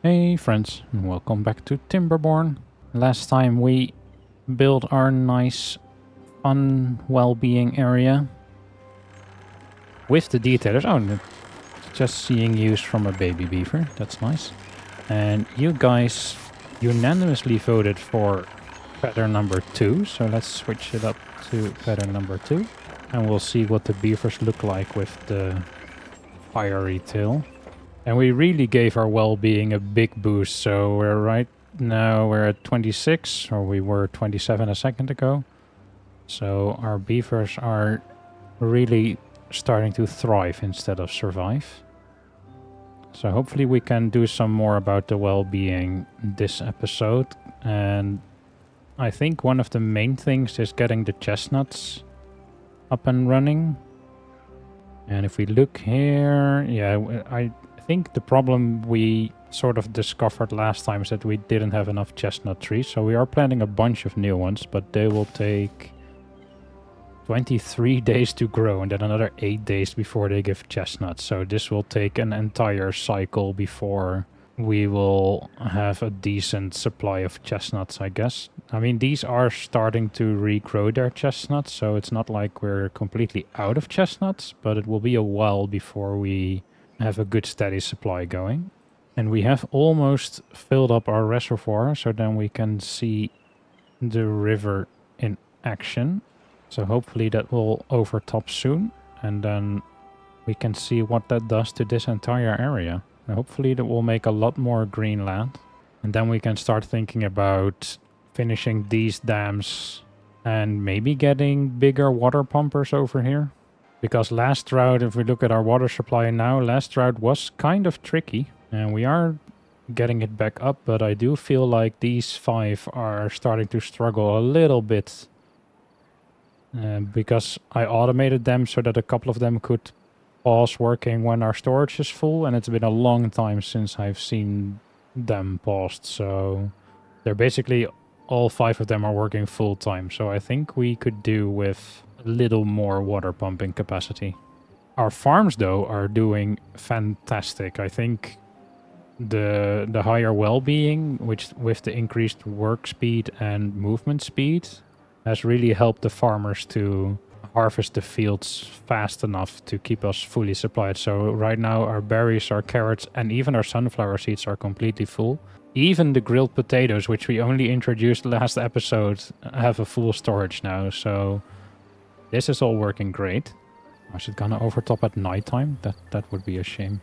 Hey friends, and welcome back to Timberborn. Last time we built our nice, fun, well-being area with the detailers. Oh, just seeing use from a baby beaver. That's nice. And you guys unanimously voted for pattern number 2, so let's switch it up to pattern number 2. And we'll see what the beavers look like with the fiery tail. And we really gave our well-being a big boost, so we're at 26, or we were 27 a second ago. So our beavers are really starting to thrive instead of survive. So hopefully we can do some more about the well-being this episode. And I think one of the main things is getting the chestnuts up and running. And if we look here, yeah, I think the problem we sort of discovered last time is that we didn't have enough chestnut trees. So we are planting a bunch of new ones, but they will take 23 days to grow and then another 8 days before they give chestnuts. So this will take an entire cycle before we will have a decent supply of chestnuts, I guess. I mean, these are starting to regrow their chestnuts, so it's not like we're completely out of chestnuts, but it will be a while before we have a good steady supply going. And we have almost filled up our reservoir, so then we can see the river in action. So hopefully that will overtop soon, and then we can see what that does to this entire area. And hopefully that will make a lot more green land. And then we can start thinking about finishing these dams and maybe getting bigger water pumpers over here. Because last drought, if we look at our water supply now, last drought was kind of tricky. And we are getting it back up, but I do feel like these 5 are starting to struggle a little bit. Because I automated them so that a couple of them could pause working when our storage is full, and it's been a long time since I've seen them paused. So they're basically, all 5 of them are working full time. So I think we could do with a little more water pumping capacity. Our farms though are doing fantastic. I think the higher well-being, which with the increased work speed and movement speed, has really helped the farmers to harvest the fields fast enough to keep us fully supplied. So right now our berries, our carrots, and even our sunflower seeds are completely full. Even the grilled potatoes, which we only introduced last episode, have a full storage now. So this is all working great. Is it gonna overtop at nighttime? That would be a shame.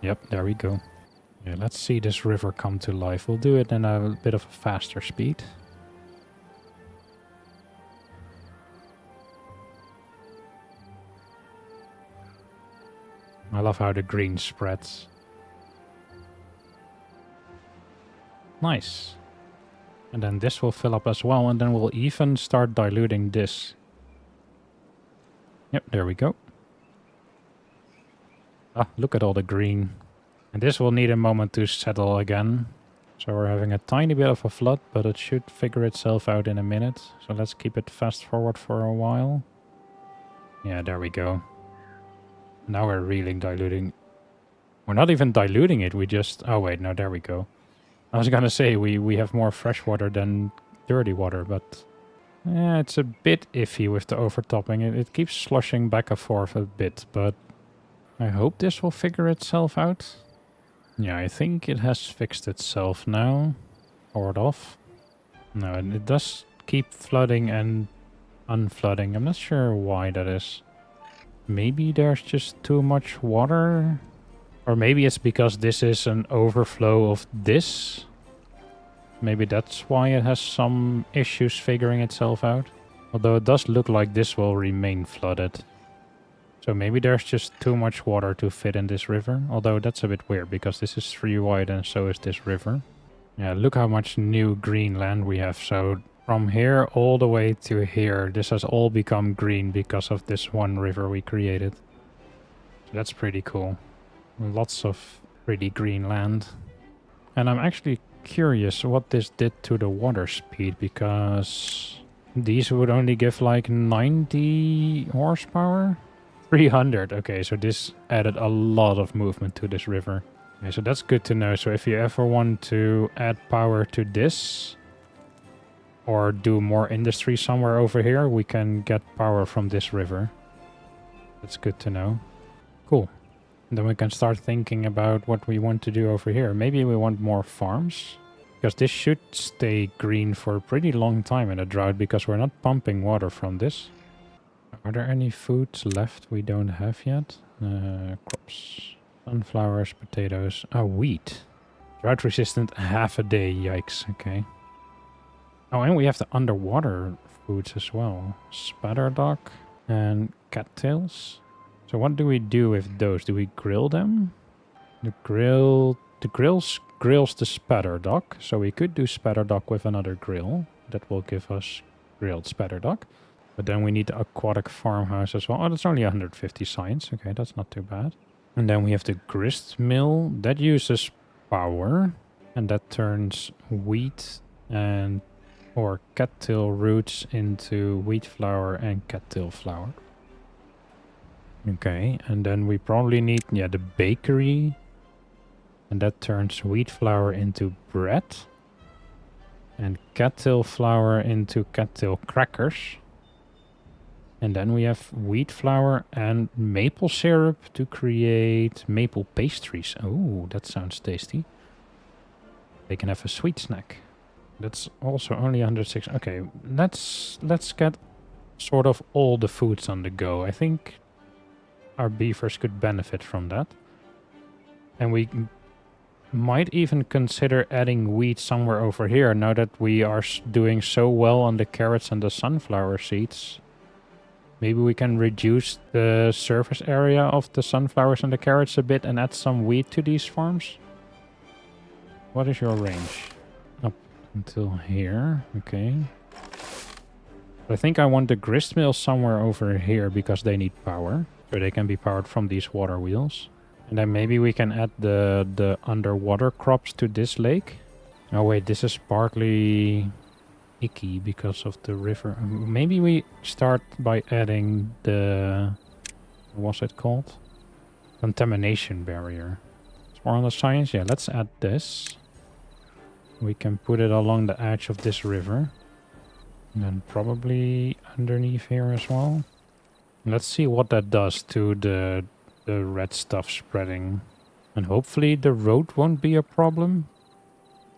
Yep, there we go. Yeah, let's see this river come to life. We'll do it in a bit of a faster speed. I love how the green spreads. Nice. And then this will fill up as well, and then we'll even start diluting this. Yep, there we go. Ah, look at all the green. And this will need a moment to settle again. So we're having a tiny bit of a flood, but it should figure itself out in a minute. So let's keep it fast forward for a while. Yeah, there we go. Now we're really diluting. We're not even diluting it, we just... Oh wait, no, there we go. I was gonna say, we have more fresh water than dirty water, but... Yeah, it's a bit iffy with the overtopping. It keeps sloshing back and forth a bit, but... I hope this will figure itself out. Yeah, I think it has fixed itself now. Or off. No, it does keep flooding and unflooding. I'm not sure why that is. Maybe there's just too much water? Or maybe it's because this is an overflow of this? Maybe that's why it has some issues figuring itself out. Although it does look like this will remain flooded. So maybe there's just too much water to fit in this river. Although that's a bit weird because this is 3 wide and so is this river. Yeah, look how much new green land we have. So from here all the way to here, this has all become green because of this one river we created. So that's pretty cool. Lots of pretty green land. And I'm actually curious what this did to the water speed, because these would only give like 90 horsepower? 300. Okay, so this added a lot of movement to this river. Okay, so that's good to know. So if you ever want to add power to this or do more industry somewhere over here, we can get power from this river. That's good to know. Cool. And then we can start thinking about what we want to do over here. Maybe we want more farms. Because this should stay green for a pretty long time in a drought because we're not pumping water from this. Are there any foods left we don't have yet? Crops. Sunflowers, potatoes. Oh, wheat. Drought resistant half a day. Yikes. Okay. Oh, and we have the underwater foods as well. Spatterdock and cattails. So what do we do with those? Do we grill them? The grills the spatterdock. So we could do spatterdock with another grill. That will give us grilled spatterdock. But then we need the aquatic farmhouse as well. Oh, that's only 150 science. Okay, that's not too bad. And then we have the grist mill. That uses power. And that turns wheat and or cattail roots into wheat flour and cattail flour. Okay, and then we probably need, the bakery. And that turns wheat flour into bread. And cattail flour into cattail crackers. And then we have wheat flour and maple syrup to create maple pastries. Oh, that sounds tasty. They can have a sweet snack. That's also only 106. Okay, let's get sort of all the foods on the go. I think our beavers could benefit from that. And we might even consider adding wheat somewhere over here now that we are doing so well on the carrots and the sunflower seeds. Maybe we can reduce the surface area of the sunflowers and the carrots a bit and add some wheat to these farms. What is your range? Up until here. Okay. I think I want the grist mill somewhere over here because they need power. So they can be powered from these water wheels. And then maybe we can add the underwater crops to this lake. Oh wait, this is partly icky because of the river. Maybe we start by adding the... what's it called? Contamination barrier. It's more on the science. Yeah, let's add this. We can put it along the edge of this river. And then probably underneath here as well. Let's see what that does to the red stuff spreading. And hopefully the road won't be a problem.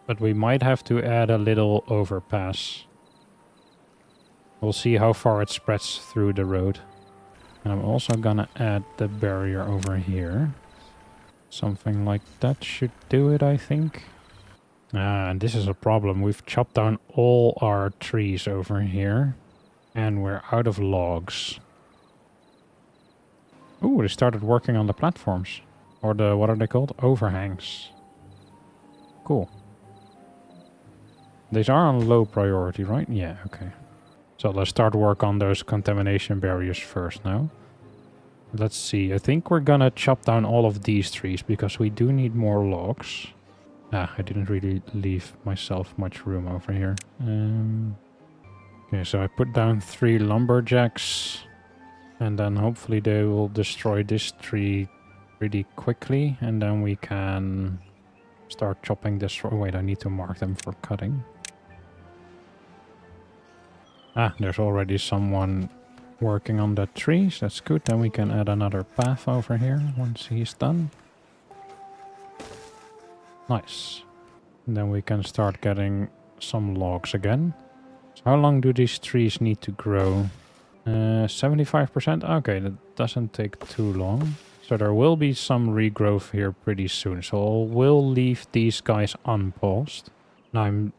But we might have to add a little overpass. We'll see how far it spreads through the road. And I'm also gonna add the barrier over here. Something like that should do it, I think. And this is a problem. We've chopped down all our trees over here. And we're out of logs. Ooh, they started working on the platforms. Or the, what are they called? Overhangs. Cool. These are on low priority, right? Yeah, okay. So let's start work on those contamination barriers first now. Let's see. I think we're gonna chop down all of these trees because we do need more logs. Ah, I didn't really leave myself much room over here. Okay, so I put down 3 lumberjacks. And then hopefully they will destroy this tree pretty quickly. And then we can start chopping this. Oh, wait, I need to mark them for cutting. Ah, there's already someone working on that tree. So that's good. Then we can add another path over here once he's done. Nice. And then we can start getting some logs again. So how long do these trees need to grow? 75%? Okay, that doesn't take too long. So there will be some regrowth here pretty soon. So we'll leave these guys unpaused. Now I'm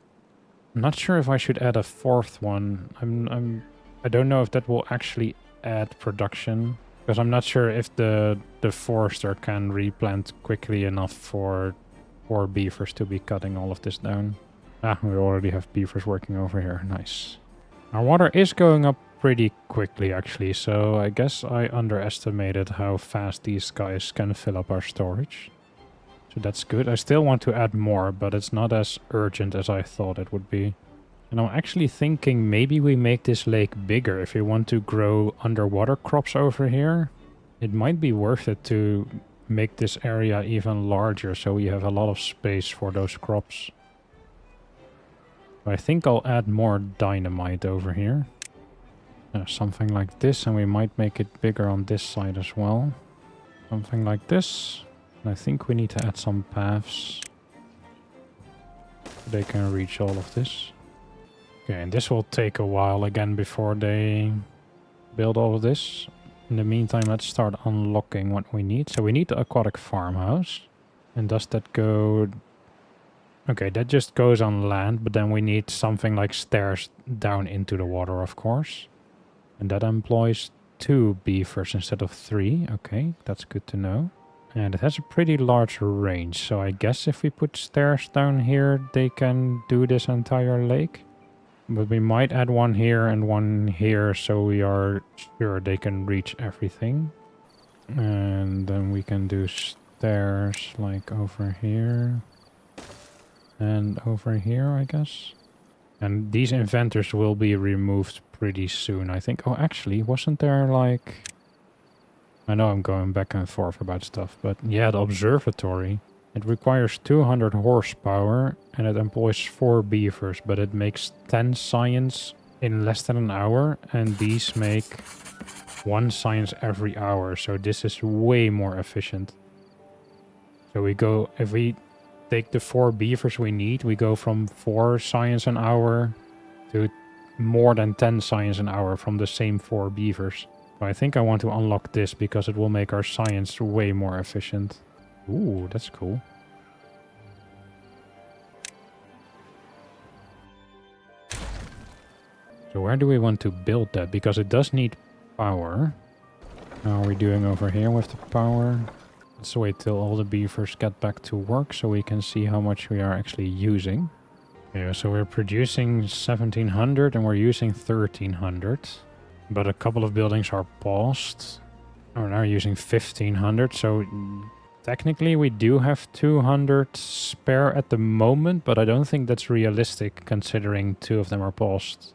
not sure if I should add a 4th one. I don't know if that will actually add production. Because I'm not sure if the forester can replant quickly enough for beavers to be cutting all of this down. Ah, we already have beavers working over here. Nice. Our water is going up pretty quickly actually, so I guess I underestimated how fast these guys can fill up our storage. So that's good. I still want to add more, but it's not as urgent as I thought it would be. And I'm actually thinking maybe we make this lake bigger. If we want to grow underwater crops over here, it might be worth it to make this area even larger so we have a lot of space for those crops. I think I'll add more dynamite over here. Something like this, and we might make it bigger on this side as well. Something like this. And I think we need to add some paths. They can reach all of this. Okay, and this will take a while again before they build all of this. In the meantime, let's start unlocking what we need. So we need the aquatic farmhouse. And does that go... Okay, that just goes on land, but then we need something like stairs down into the water, of course. And that employs 2 beavers instead of 3. Okay, that's good to know. And it has a pretty large range, so I guess if we put stairs down here, they can do this entire lake. But we might add one here and one here, so we are sure they can reach everything. And then we can do stairs like over here. And over here, I guess. And these inventors will be removed pretty soon, I think. Oh, actually, wasn't there like... I know I'm going back and forth about stuff, but yeah, the observatory. It requires 200 horsepower and it employs 4 beavers, but it makes 10 science in less than an hour, and these make 1 science every hour, so this is way more efficient. So we go, if we take the 4 beavers we need, we go from 4 science an hour to more than 10 science an hour from the same 4 beavers. So I think I want to unlock this because it will make our science way more efficient. Ooh, that's cool. So where do we want to build that? Because it does need power. How are we doing over here with the power? Let's wait till all the beavers get back to work so we can see how much we are actually using. Yeah, so we're producing 1700 and we're using 1300. But a couple of buildings are paused. We're now using 1500, so technically we do have 200 spare at the moment, but I don't think that's realistic considering 2 of them are paused.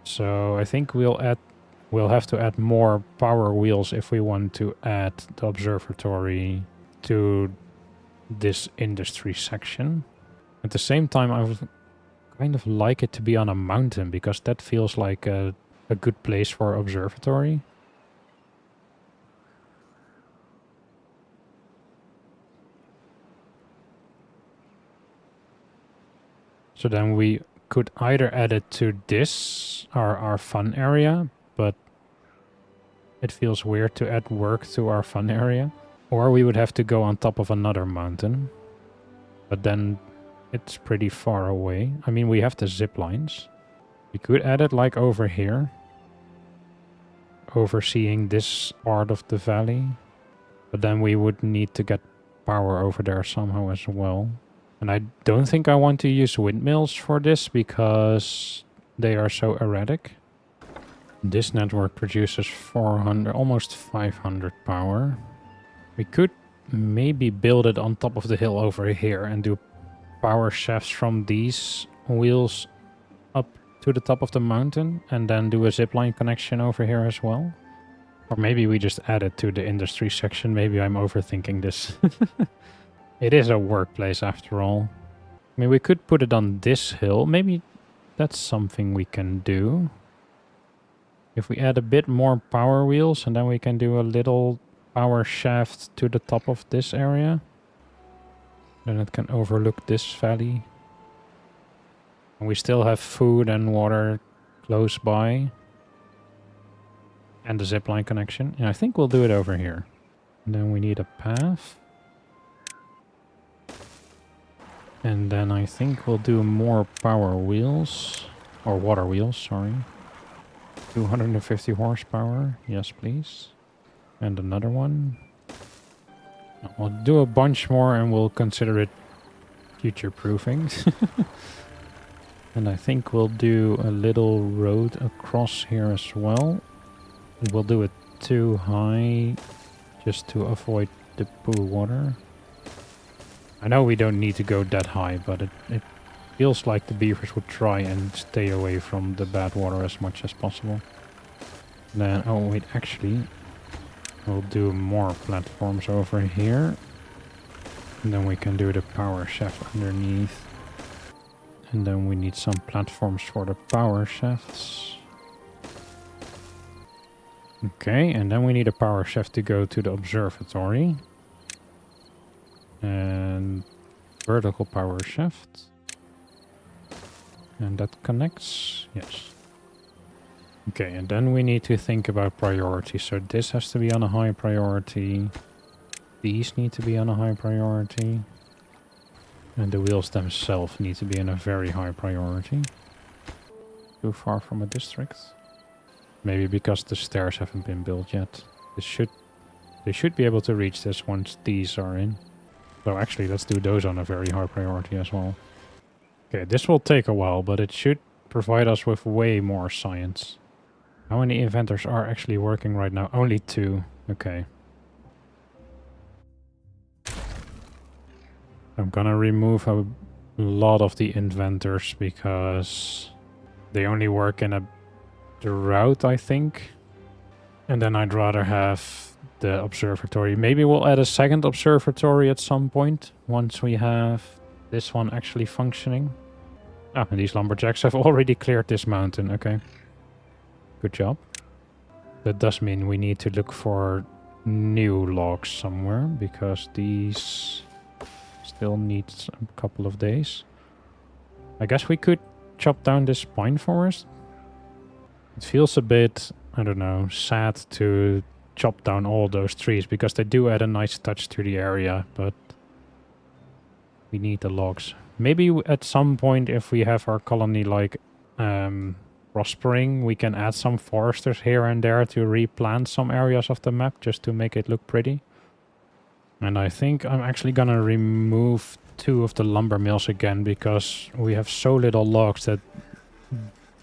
So I think we'll have to add more power wheels if we want to add the observatory to this industry section. At the same time, I would kind of like it to be on a mountain because that feels like a good place for observatory. So then we could either add it to this, our fun area, but it feels weird to add work to our fun area. Or we would have to go on top of another mountain. But then it's pretty far away. I mean, we have the zip lines. We could add it like over here, overseeing this part of the valley. But then we would need to get power over there somehow as well. And I don't think I want to use windmills for this because they are so erratic. This network produces 400, almost 500 power. We could maybe build it on top of the hill over here and do power shafts from these wheels up to the top of the mountain and then do a zipline connection over here as well. Or maybe we just add it to the industry section. Maybe I'm overthinking this. It is a workplace after all. I mean, we could put it on this hill. Maybe that's something we can do. If we add a bit more power wheels and then we can do a little power shaft to the top of this area. Then it can overlook this valley. And we still have food and water close by. And the zipline connection. And I think we'll do it over here. And then we need a path. And then I think we'll do more power wheels. Or water wheels, sorry. 250 horsepower. Yes, please. And another one. We'll do a bunch more and we'll consider it future-proofing. And I think we'll do a little road across here as well. We'll do it too high just to avoid the pool water. I know we don't need to go that high, but it feels like the beavers would try and stay away from the bad water as much as possible. Then, oh wait, actually, We'll do more platforms over here. And then we can do the power shaft underneath. And then we need some platforms for the power shafts. Okay, and then we need a power shaft to go to the observatory. And vertical power shaft. And that connects. Yes. Okay, and then we need to think about priority. So this has to be on a high priority. These need to be on a high priority. And the wheels themselves need to be on a very high priority. Too far from a district. Maybe because the stairs haven't been built yet. They should be able to reach this once these are in. So actually, let's do those on a very high priority as well. Okay, this will take a while, but it should provide us with way more science. How many inventors are actually working right now? Only 2. Okay. I'm gonna remove a lot of the inventors because they only work in a route, I think. And then I'd rather have the observatory. Maybe we'll add a second observatory at some point once we have this one actually functioning. Ah, and these lumberjacks have already cleared this mountain. Okay. Good job. That does mean we need to look for new logs somewhere because these still need a couple of days. I guess we could chop down this pine forest. It feels a bit, I don't know, sad to chop down all those trees because they do add a nice touch to the area, but we need the logs. Maybe at some point, if we have our colony like prospering, we can add some foresters here and there to replant some areas of the map just to make it look pretty. And I think I'm actually gonna remove 2 of the lumber mills again because we have so little logs that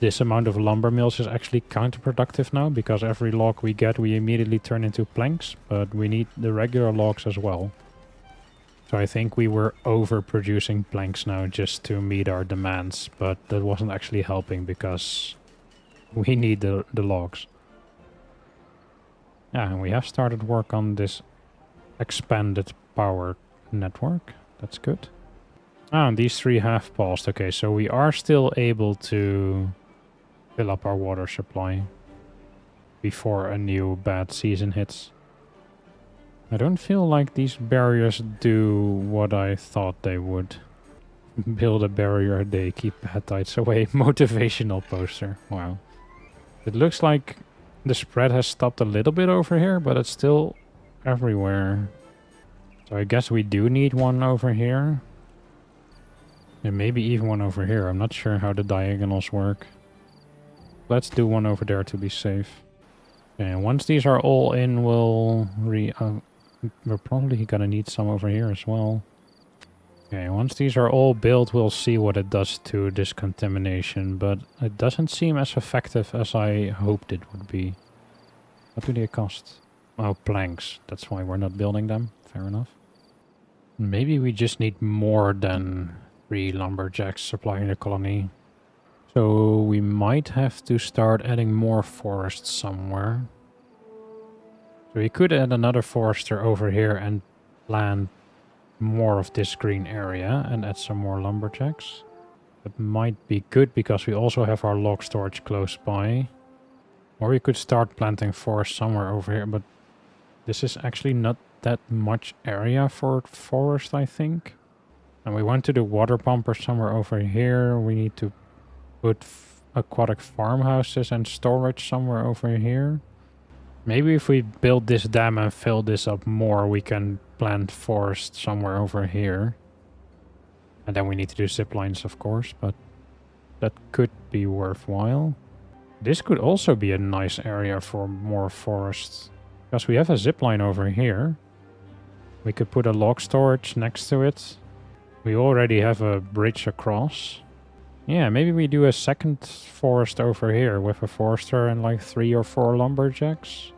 this amount of lumber mills is actually counterproductive now because every log we get we immediately turn into planks, but we need the regular logs as well. So I think we were overproducing planks now just to meet our demands, but that wasn't actually helping because we need the logs. Yeah, and we have started work on this expanded power network. That's good. Ah, and these 3 have paused. Okay, so we are still able to fill up our water supply before a new bad season hits. I don't feel like these barriers do what I thought they would. Build a barrier, they keep bad tides away. Motivational poster. Wow. It looks like the spread has stopped a little bit over here, but it's still everywhere. So I guess we do need one over here. And maybe even one over here. I'm not sure how the diagonals work. Let's do one over there to be safe. And once these are all in, we're probably gonna need some over here as well. Okay, once these are all built, we'll see what it does to this contamination, but it doesn't seem as effective as I hoped it would be. What do they cost? Oh, planks. That's why we're not building them. Fair enough. Maybe we just need more than 3 lumberjacks supplying the colony. So we might have to start adding more forests somewhere. So we could add another forester over here and plant more of this green area and add some more lumberjacks. That might be good because we also have our log storage close by. Or we could start planting forest somewhere over here, but this is actually not that much area for forest, I think. And we want to do water pumpers somewhere over here. We need to put aquatic farmhouses and storage somewhere over here. Maybe if we build this dam and fill this up more, we can plant forest somewhere over here. And then we need to do zip lines, of course, but that could be worthwhile. This could also be a nice area for more forests. Because we have a zip line over here. We could put a log storage next to it. We already have a bridge across. Yeah, maybe we do a second forest over here with a forester and like 3 or 4 lumberjacks.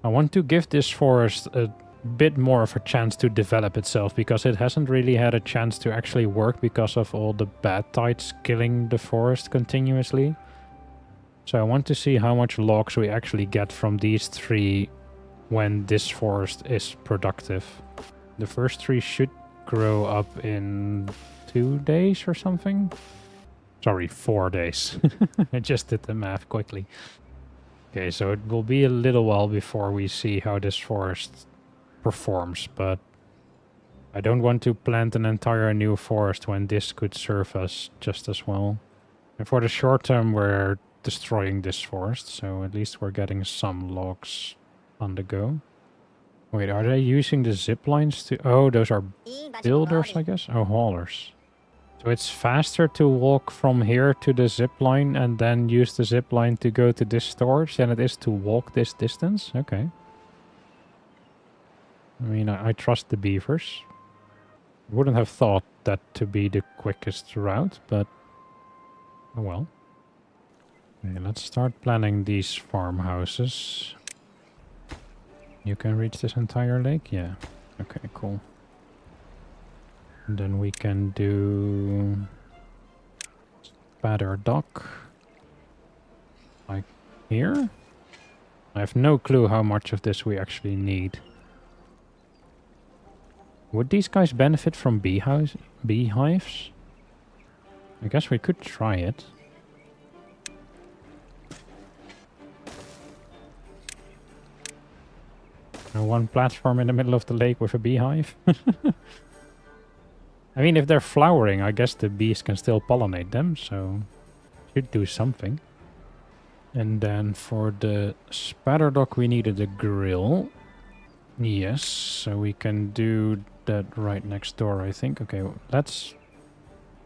I want to give this forest a bit more of a chance to develop itself because it hasn't really had a chance to actually work because of all the bad tides killing the forest continuously. So I want to see how much logs we actually get from these 3 when this forest is productive. The first tree should grow up in 2 days or something. Sorry, 4 days. I just did the math quickly. Okay, so it will be a little while before we see how this forest performs, but I don't want to plant an entire new forest when this could serve us just as well. And for the short term, we're destroying this forest, so at least we're getting some logs on the go. Wait, are they using the zip lines to... Oh, those are builders, I guess? Oh, haulers. So it's faster to walk from here to the zip line and then use the zip line to go to this storage than it is to walk this distance? Okay. I mean, I trust the beavers. Wouldn't have thought that to be the quickest route, but... Oh well. Okay, let's start planning these farmhouses. You can reach this entire lake? Yeah. Okay, cool. And then we can do spatter dock. Like here? I have no clue how much of this we actually need. Would these guys benefit from beehives? I guess we could try it. And one platform in the middle of the lake with a beehive. I mean, if they're flowering, I guess the bees can still pollinate them, so should do something. And then for the spatter dock, we needed a grill. Yes, so we can do that right next door, I think. Okay, let's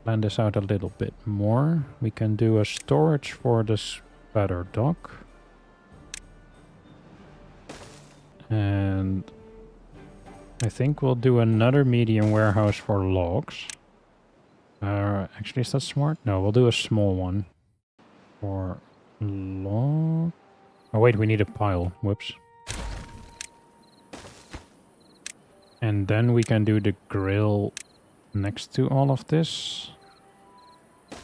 plan this out a little bit more. We can do a storage for the spatter dock. And I think we'll do another medium warehouse for logs. Actually, is that smart? No, we'll do a small one for log. Oh wait, we need a pile. Whoops. And then we can do the grill next to all of this.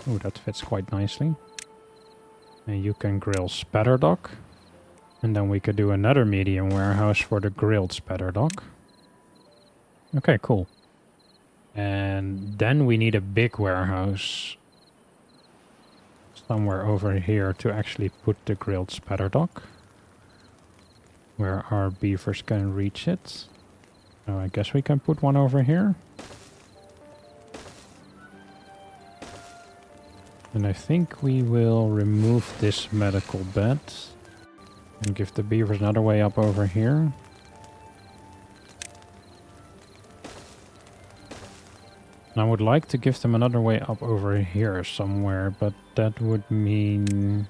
Oh, that fits quite nicely. And you can grill spatter dock. And then we could do another medium warehouse for the grilled spatter dock. Okay, cool. And then we need a big warehouse somewhere over here to actually put the grilled spatter dock, where our beavers can reach it. So I guess we can put one over here. And I think we will remove this medical bed and give the beavers another way up over here. And I would like to give them another way up over here somewhere, but that would mean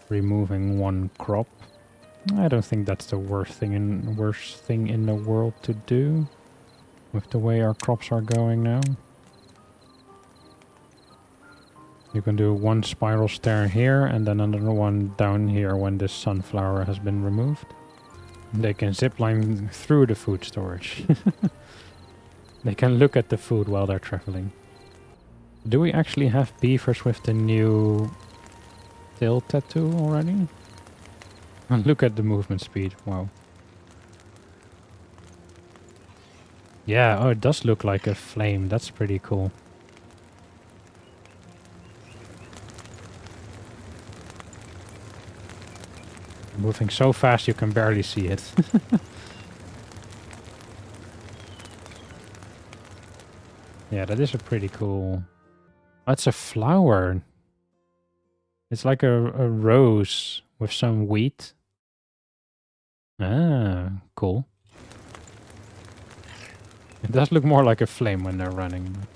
removing one crop. I don't think that's the worst thing in the world to do with the way our crops are going now. You can do one spiral stair here and then another one down here when this sunflower has been removed. They can zipline through the food storage. They can look at the food while they're traveling. Do we actually have beavers with the new tail tattoo already? And look at the movement speed. Wow. Yeah, oh, it does look like a flame. That's pretty cool. Moving so fast you can barely see it. Yeah, that is a pretty cool... That's a flower. It's like a rose with some wheat. Ah, cool. It does look more like a flame when they're running.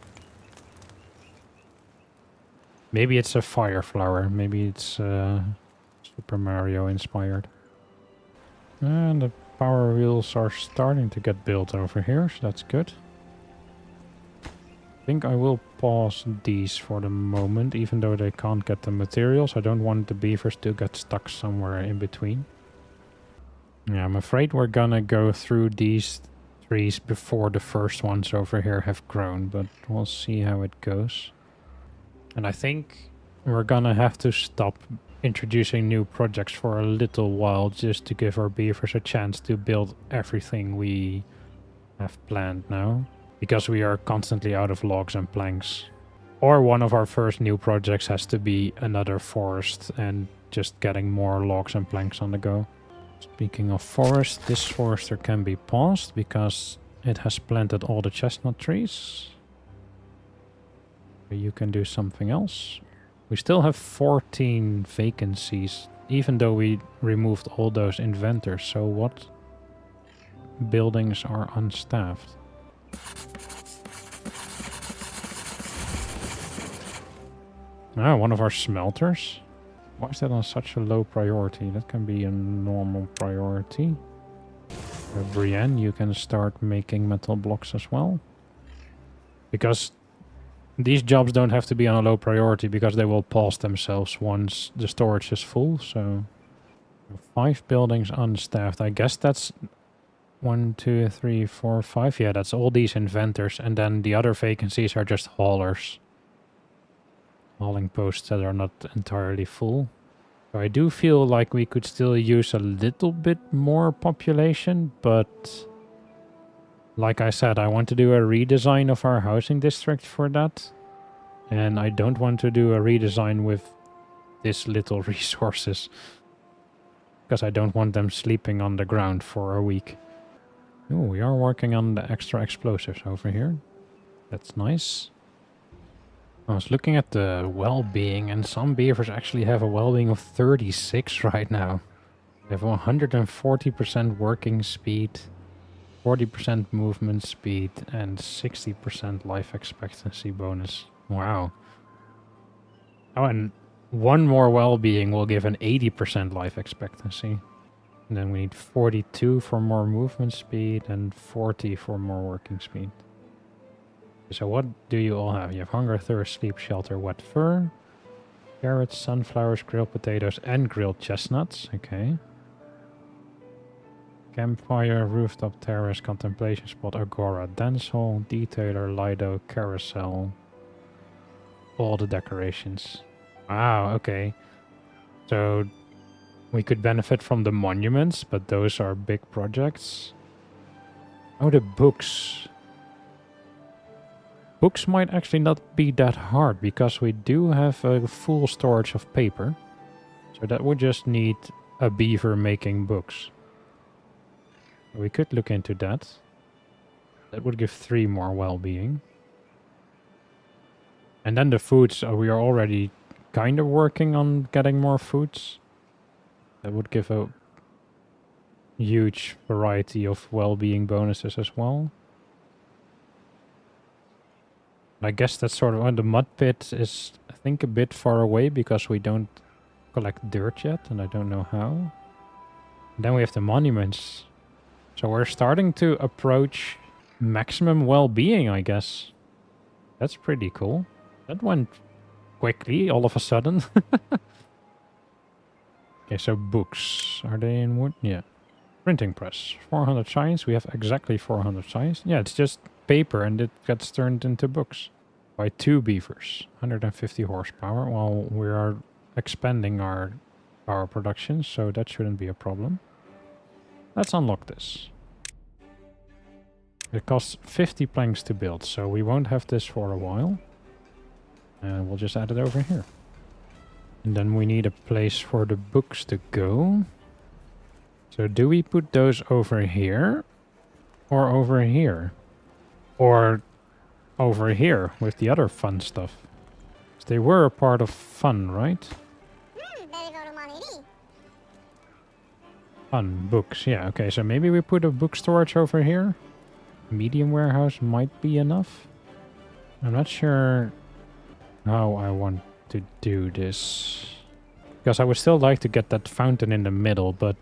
Maybe it's a fire flower. Maybe it's Super Mario inspired. And the power wheels are starting to get built over here, so that's good. I think I will pause these for the moment, even though they can't get the materials. I don't want the beavers to get stuck somewhere in between. Yeah, I'm afraid we're gonna go through these trees before the first ones over here have grown, but we'll see how it goes. And I think we're gonna have to stop introducing new projects for a little while just to give our beavers a chance to build everything we have planned now. Because we are constantly out of logs and planks. Or one of our first new projects has to be another forest and just getting more logs and planks on the go. Speaking of forest, this forester can be paused because it has planted all the chestnut trees. You can do something else. We still have 14 vacancies, even though we removed all those inventors. So what buildings are unstaffed? Ah, one of our smelters. Why is that on such a low priority? That can be a normal priority. Brienne, you can start making metal blocks as well. Because these jobs don't have to be on a low priority because they will pause themselves once the storage is full. So 5 buildings unstaffed. I guess that's 1, 2, 3, 4, 5. Yeah, that's all these inventors. And then the other vacancies are just haulers. Hauling posts that are not entirely full. So I do feel like we could still use a little bit more population, but like I said, I want to do a redesign of our housing district for that. And I don't want to do a redesign with this little resources. Because I don't want them sleeping on the ground for a week. Oh, we are working on the extra explosives over here. That's nice. I was looking at the well-being, and some beavers actually have a well-being of 36 right now. They have 140% working speed, 40% movement speed, and 60% life expectancy bonus. Wow. Oh, and one more well-being will give an 80% life expectancy. And then we need 42 for more movement speed and 40 for more working speed. So what do you all have? You have hunger, thirst, sleep, shelter, wet fur, carrots, sunflowers, grilled potatoes, and grilled chestnuts. Okay. Campfire, rooftop terrace, contemplation spot, agora, dance hall, detailer, lido, carousel. All the decorations. Wow, okay. So we could benefit from the monuments, but those are big projects. Oh, the books. Books might actually not be that hard, because we do have a full storage of paper. So that would just need a beaver making books. We could look into that. That would give 3 more well-being. And then the foods, we are already kind of working on getting more foods. That would give a huge variety of well-being bonuses as well. I guess that's sort of... the mud pit is, I think, a bit far away because we don't collect dirt yet, and I don't know how. And then we have the monuments. So we're starting to approach maximum well-being, I guess. That's pretty cool. That went quickly, all of a sudden. Okay, so books. Are they in wood? Yeah. Printing press. 400 science. We have exactly 400 science. Yeah, it's just paper and it gets turned into books. By 2 beavers. 150 horsepower. Well, we are expanding our power production, so that shouldn't be a problem. Let's unlock this. It costs 50 planks to build, so we won't have this for a while. And we'll just add it over here. And then we need a place for the books to go. So do we put those over here? Or over here? Or over here with the other fun stuff? 'Cause they were a part of fun, right? Fun, books, yeah, okay, so maybe we put a book storage over here. Medium warehouse might be enough. I'm not sure how I want to do this. Because I would still like to get that fountain in the middle, but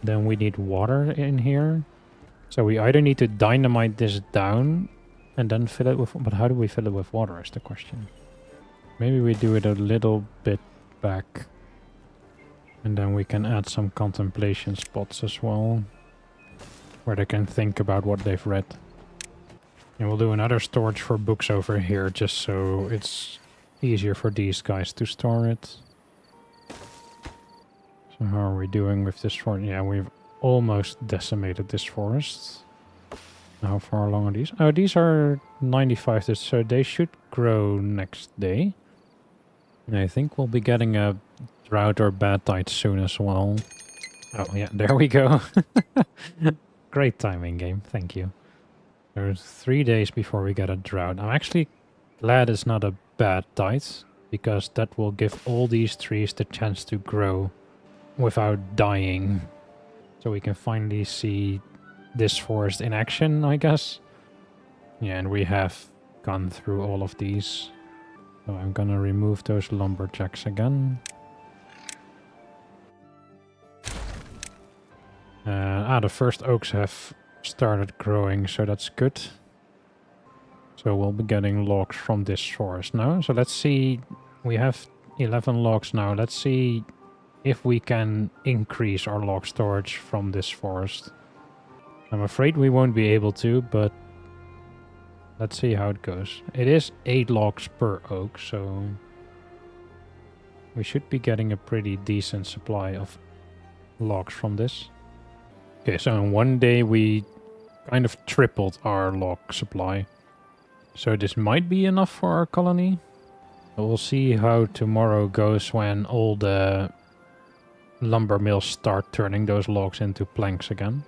then we need water in here. So we either need to dynamite this down and then fill it with... But how do we fill it with water is the question. Maybe we do it a little bit back. And then we can add some contemplation spots as well. Where they can think about what they've read. And we'll do another storage for books over here, just so it's easier for these guys to store it. So how are we doing with this forest? Yeah, we've almost decimated this forest. How far along are these? Oh, these are 95, so they should grow next day. And I think we'll be getting a drought or bad tide soon as well. Oh yeah, there we go. Great timing, game. Thank you. There's 3 days before we get a drought. I'm actually glad it's not a bad tide, because that will give all these trees the chance to grow without dying. So we can finally see this forest in action, I guess. Yeah, and we have gone through all of these. So I'm gonna remove those lumberjacks again. The first oaks have started growing, so that's good. So we'll be getting logs from this forest now. So let's see, we have 11 logs now. Let's see if we can increase our log storage from this forest. I'm afraid we won't be able to, but let's see how it goes. It is 8 logs per oak, so we should be getting a pretty decent supply of logs from this. Okay, so in 1 day we kind of tripled our log supply. So this might be enough for our colony. We'll see how tomorrow goes when all the lumber mills start turning those logs into planks again.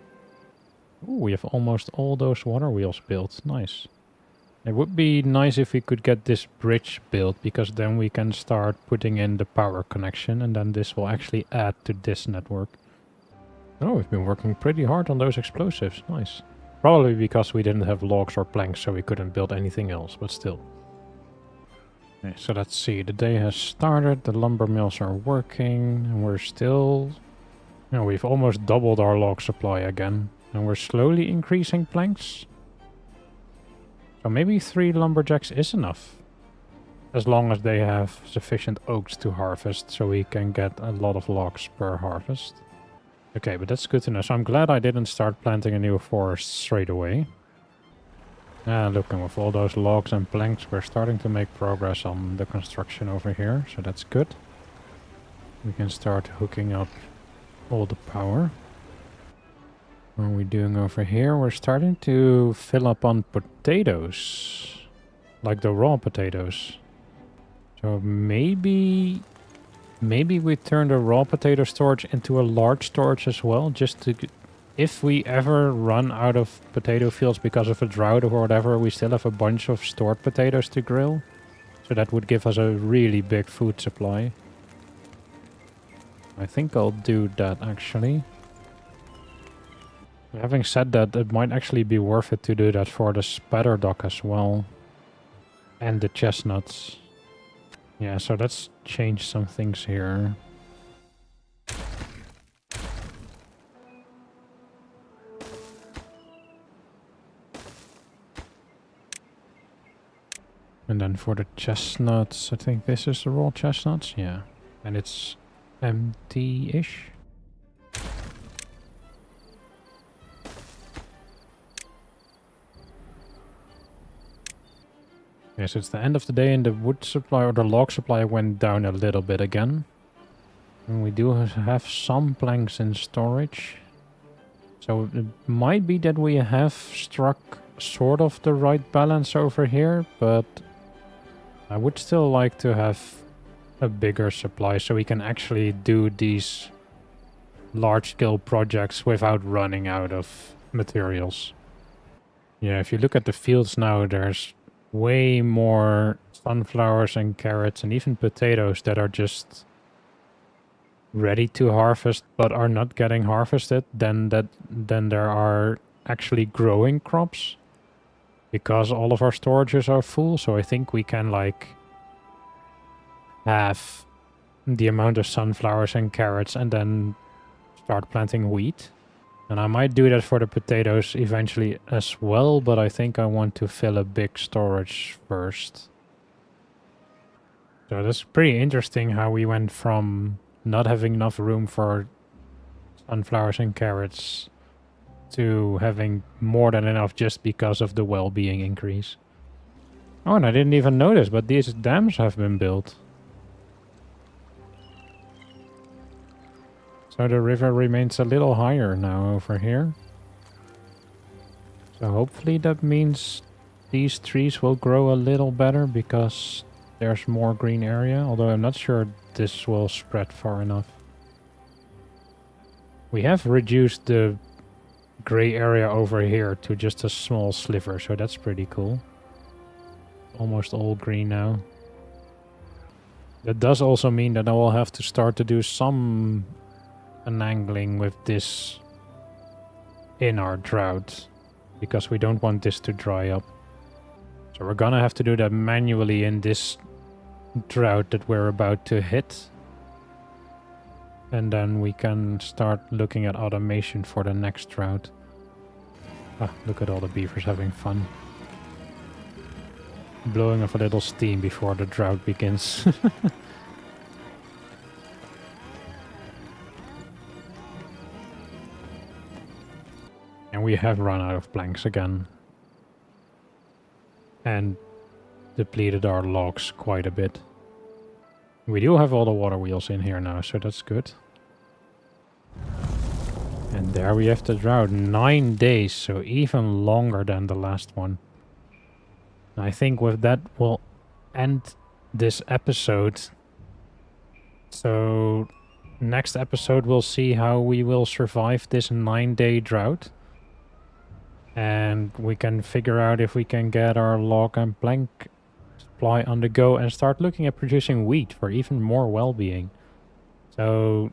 Ooh, we have almost all those water wheels built. Nice. It would be nice if we could get this bridge built, because then we can start putting in the power connection, and then this will actually add to this network. Oh, we've been working pretty hard on those explosives. Nice. Probably because we didn't have logs or planks, so we couldn't build anything else, but still. Okay, so let's see. The day has started. The lumber mills are working. And we're still... You know, we've almost doubled our log supply again. And we're slowly increasing planks. So maybe 3 lumberjacks is enough. As long as they have sufficient oaks to harvest, so we can get a lot of logs per harvest. Okay, but that's good to know. So I'm glad I didn't start planting a new forest straight away. Look, and with all those logs and planks, we're starting to make progress on the construction over here. So that's good. We can start hooking up all the power. What are we doing over here? We're starting to fill up on potatoes. Like the raw potatoes. So maybe we turn the raw potato storage into a large storage as well, just to... If we ever run out of potato fields because of a drought or whatever, we still have a bunch of stored potatoes to grill. So that would give us a really big food supply. I think I'll do that, actually. Having said that, it might actually be worth it to do that for the spatterdock as well. And the chestnuts. Yeah, so let's change some things here. And then for the chestnuts, I think this is the raw chestnuts. Yeah. And it's empty-ish. Yes, it's the end of the day and the wood supply or the log supply went down a little bit again. And we do have some planks in storage. So it might be that we have struck sort of the right balance over here, but I would still like to have a bigger supply so we can actually do these large-scale projects without running out of materials. Yeah, if you look at the fields now, there's way more sunflowers and carrots and even potatoes that are just ready to harvest but are not getting harvested than there are actually growing crops, because all of our storages are full. So I think we can like have the amount of sunflowers and carrots and then start planting wheat. And I might do that for the potatoes eventually as well, but I think I want to fill a big storage first. So that's pretty interesting how we went from not having enough room for sunflowers and carrots to having more than enough just because of the well-being increase. Oh, and I didn't even notice, but these dams have been built. So the river remains a little higher now over here. So hopefully that means these trees will grow a little better because there's more green area. Although I'm not sure this will spread far enough. We have reduced the gray area over here to just a small sliver, so that's pretty cool. Almost all green now. That does also mean that I will have to start to do some angling with this in our drought, because we don't want this to dry up. So we're gonna have to do that manually in this drought that we're about to hit. And then we can start looking at automation for the next drought. Ah, look at all the beavers having fun. Blowing off a little steam before the drought begins. And we have run out of planks again. And depleted our logs quite a bit. We do have all the water wheels in here now, so that's good. And there we have the drought. 9 days, so even longer than the last one. I think with that we'll end this episode. So next episode we'll see how we will survive this 9-day drought. And we can figure out if we can get our log and plank supply on the go and start looking at producing wheat for even more well-being. So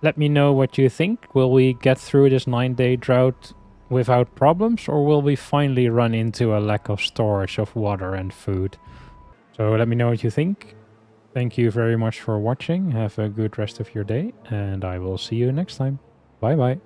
let me know what you think. Will we get through this 9-day drought without problems, or will we finally run into a lack of storage of water and food? So let me know what you think. Thank you very much for watching. Have a good rest of your day, and I will see you next time. Bye bye.